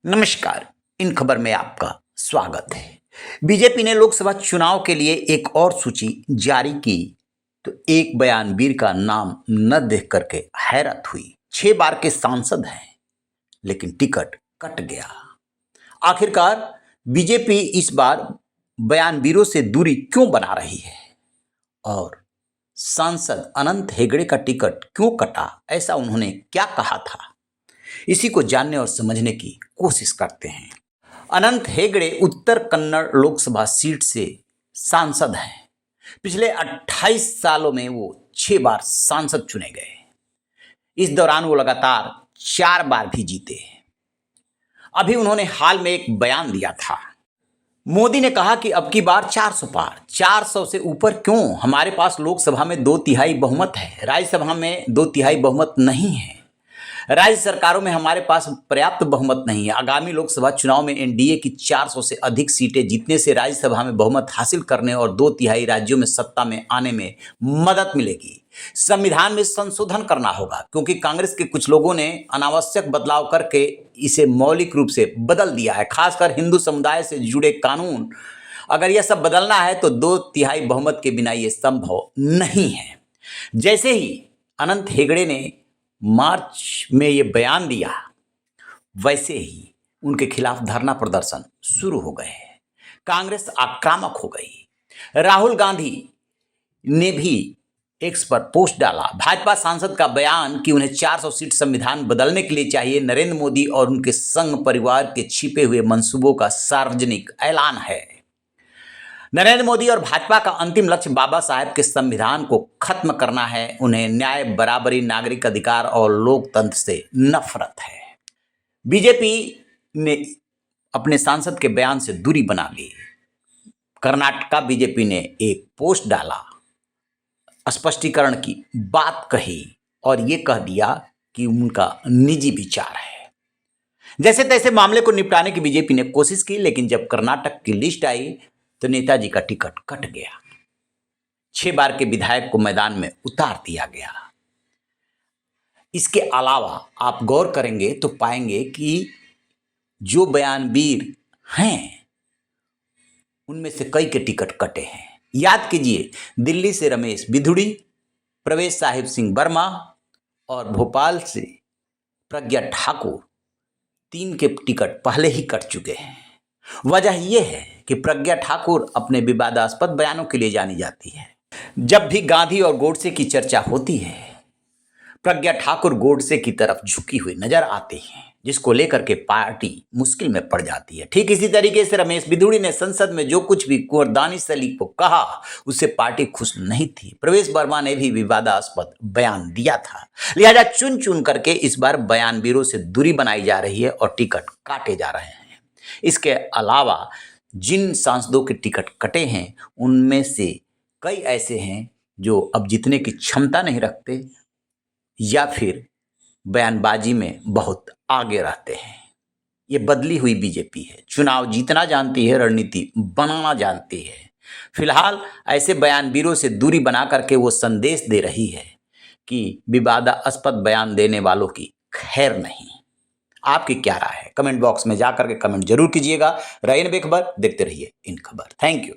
नमस्कार। इन खबर में आपका स्वागत है। बीजेपी ने लोकसभा चुनाव के लिए एक और सूची जारी की तो एक बयानवीर का नाम न देख करके हैरत हुई। 6 बार के सांसद हैं लेकिन टिकट कट गया। आखिरकार बीजेपी इस बार बयानवीरों से दूरी क्यों बना रही है और सांसद अनंत हेगड़े का टिकट क्यों कटा, ऐसा उन्होंने क्या कहा था, इसी को जानने और समझने की कोशिश करते हैं। अनंत हेगड़े उत्तर कन्नड़ लोकसभा सीट से सांसद हैं। पिछले 28 सालों में वो 6 बार सांसद चुने गए। इस दौरान वो लगातार 4 बार भी जीते। अभी उन्होंने हाल में एक बयान दिया था। मोदी ने कहा कि अब की बार 400 पार, 400 से ऊपर क्यों, हमारे पास लोकसभा में 2/3 बहुमत है, राज्यसभा में 2/3 बहुमत नहीं है, राज्य सरकारों में हमारे पास पर्याप्त बहुमत नहीं है। आगामी लोकसभा चुनाव में एनडीए की 400 से अधिक सीटें जीतने से राज्यसभा में बहुमत हासिल करने और 2/3 राज्यों में सत्ता में आने में मदद मिलेगी। संविधान में संशोधन करना होगा क्योंकि कांग्रेस के कुछ लोगों ने अनावश्यक बदलाव करके इसे मौलिक रूप से बदल दिया है। खासकर हिंदू समुदाय से जुड़े कानून, अगर यह सब बदलना है तो 2/3 बहुमत के बिना ये संभव नहीं है। जैसे ही अनंत हेगड़े ने मार्च में ये बयान दिया, वैसे ही उनके खिलाफ धरना प्रदर्शन शुरू हो गए। कांग्रेस आक्रामक हो गई। राहुल गांधी ने भी एक्स पर पोस्ट डाला। भाजपा सांसद का बयान कि उन्हें 400 सीट संविधान बदलने के लिए चाहिए, नरेंद्र मोदी और उनके संघ परिवार के छिपे हुए मंसूबों का सार्वजनिक ऐलान है। नरेंद्र मोदी और भाजपा का अंतिम लक्ष्य बाबा साहेब के संविधान को खत्म करना है। उन्हें न्याय, बराबरी, नागरिक अधिकार और लोकतंत्र से नफरत है। बीजेपी ने अपने सांसद के बयान से दूरी बना ली। कर्नाटका बीजेपी ने एक पोस्ट डाला, स्पष्टीकरण की बात कही और ये कह दिया कि उनका निजी विचार है। जैसे तैसे मामले को निपटाने की बीजेपी ने कोशिश की, लेकिन जब कर्नाटक की लिस्ट आई तो नेताजी का टिकट कट गया। 6 बार के विधायक को मैदान में उतार दिया गया। इसके अलावा आप गौर करेंगे तो पाएंगे कि जो बयानवीर हैं उनमें से कई के टिकट कटे हैं। याद कीजिए, दिल्ली से रमेश बिधूड़ी, प्रवेश साहिब सिंह वर्मा और भोपाल से प्रज्ञा ठाकुर, 3 के टिकट पहले ही कट चुके हैं। वजह यह है कि प्रज्ञा ठाकुर अपने विवादास्पद बयानों के लिए जानी जाती है। जब भी गांधी और गोडसे की चर्चा होती है, प्रज्ञा ठाकुर गोडसे की तरफ झुकी हुई नजर आती हैं, जिसको लेकर के पार्टी मुश्किल में पड़ जाती है। ठीक इसी तरीके से रमेश बिधूड़ी ने संसद में जो कुछ भी कुंवर दानिश अली को कहा, उससे पार्टी खुश नहीं थी। प्रवेश वर्मा ने भी विवादास्पद बयान दिया था। लिहाजा चुन चुन करके इस बार बयानवीरों से दूरी बनाई जा रही है और टिकट काटे जा रहे हैं। इसके अलावा जिन सांसदों के टिकट कटे हैं उनमें से कई ऐसे हैं जो अब जीतने की क्षमता नहीं रखते या फिर बयानबाजी में बहुत आगे रहते हैं। ये बदली हुई बीजेपी है, चुनाव जीतना जानती है, रणनीति बनाना जानती है। फिलहाल ऐसे बयानवीरों से दूरी बना करके वो संदेश दे रही है कि विवादास्पद बयान देने वालों की खैर नहीं। आपकी क्या राय है? कमेंट बॉक्स में जाकर के कमेंट जरूर कीजिएगा। रहिए बेखबर, देखते रहिए इन खबर। Thank you.